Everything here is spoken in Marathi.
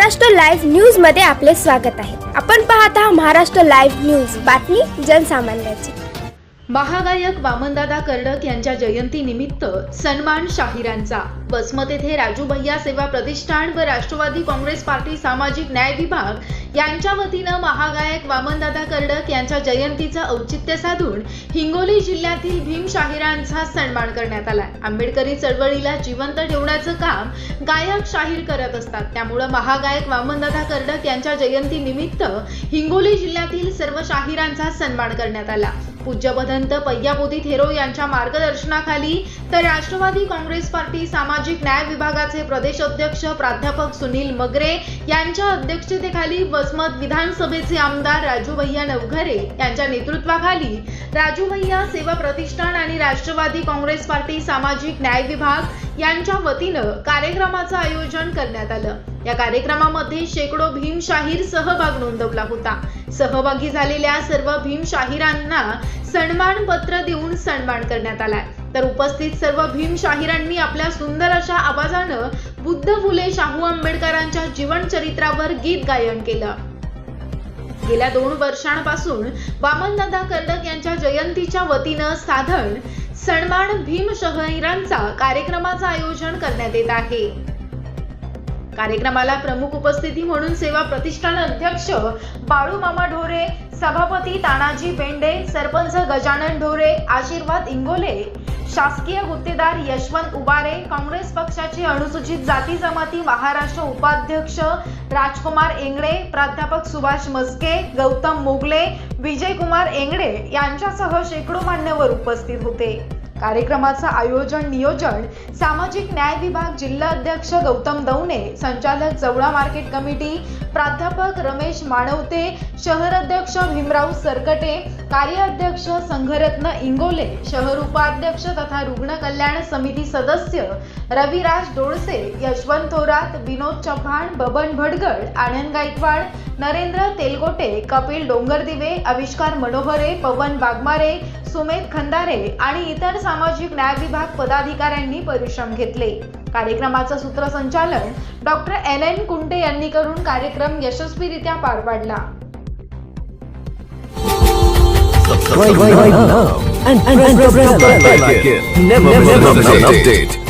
महाराष्ट्र लाईव्ह न्यूज मध्ये आपले स्वागत आहे। आपण पाहत आहात महाराष्ट्र लाईव्ह न्यूज, बातमी जनसामान्याची। महागायक वामनदादा कर्डक यांच्या जयंती निमित्त सन्मान शाहिरांचा वसमत येथे राजू भैया सेवा प्रतिष्ठान व राष्ट्रवादी काँग्रेस पार्टी सामाजिक न्याय विभाग यांच्या वतीनं महागायक वामनदादा कर्डक यांच्या जयंतीचं औचित्य साधून हिंगोली जिल्ह्यातील भीम शाहिरांचा सन्मान करण्यात आला। आंबेडकरी चळवळीला जिवंत ठेवण्याचं काम गायक शाहीर करत असतात, त्यामुळे महागायक वामनदादा कर्डक यांच्या जयंती निमित्त हिंगोली जिल्ह्यातील सर्व शाहिरांचा सन्मान करण्यात आला। पूज्य भदंत पय्याबोधी थेरो यांच्या मार्गदर्शनाखाली तर राष्ट्रवादी काँग्रेस पार्टी सामाजिक न्याय विभागाचे प्रदेश अध्यक्ष प्राध्यापक सुनील मगरे यांच्या अध्यक्षतेखाली वसमत विधानसभेचे आमदार राजू भैया नवघरे यांच्या नेतृत्वाखाली राजू भैया सेवा प्रतिष्ठान आणि राष्ट्रवादी काँग्रेस पार्टी सामाजिक न्याय विभाग यांच्या वतीनं कार्यक्रमाचं आयोजन करण्यात आलं। या कार्यक्रमामध्ये शेकडो भीम शाहीर सहभाग नोंदवला होता। सहभागी झालेल्या सर्व भीम शाहिरांना सन्मान पत्र देऊन सन्मान करण्यात आला। तर उपस्थित सर्व भीम शाहिरांनी आपल्या सुंदर अशा आवाजानं बुद्ध फुले शाहू आंबेडकरांच्या जीवन चरित्रावर गीत गायन केलं। गेल्या 2 वर्षांपासून वामनदादा कर्डक यांच्या जयंतीच्या वतीनं साधन सन्मान भीम शाहिरांचा कार्यक्रमाचं आयोजन करण्यात येत आहे। कार्यक्रमाला प्रमुख उपस्थिती म्हणून सेवा प्रतिष्ठान अध्यक्ष बाळू मामा ढोरे, सभापती तानाजी बेंडे, सरपंच गजानन ढोरे, आशीर्वाद इंगोले, शासकीय गुत्तेदार यशवंत उबारे, काँग्रेस पक्षाचे अनुसूचित जाती जमाती महाराष्ट्र उपाध्यक्ष राजकुमार एंगडे, प्राध्यापक सुभाष मस्के, गौतम मोगले, विजयकुमार एंगडे यांच्यासह शेकडो मान्यवर उपस्थित होते। कार्यक्रमाचं आयोजन नियोजन सामाजिक न्याय विभाग जिल्हा अध्यक्ष गौतम दौने, संचालक जवळा मार्केट कमिटी प्राध्यापक रमेश मानवते, शहर अध्यक्ष भीमराव सरकटे, कार्याध्यक्ष संघरत्न इंगोले, शहर उपाध्यक्ष तथा रुग्ण कल्याण समिती सदस्य रविराज डोळसे, यशवंत थोरात, विनोद चव्हाण, बबन भडगड, आनंद गायकवाड, नरेंद्र तेलगोटे, कपिल डोंगरदिवे, आविष्कार मनोहरे, पवन वाघमारे, सुमेध खंदारे आणि इतर सामाजिक न्याय विभाग पदाधिकाऱ्यांनी परिश्रम घेतले। कार्यक्रमाचं सूत्रसंचालन डॉक्टर NN कुंटे यांनी करून कार्यक्रम यशस्वीरित्या पार पाडला। Subscribe now and press the bell icon. Never miss an update.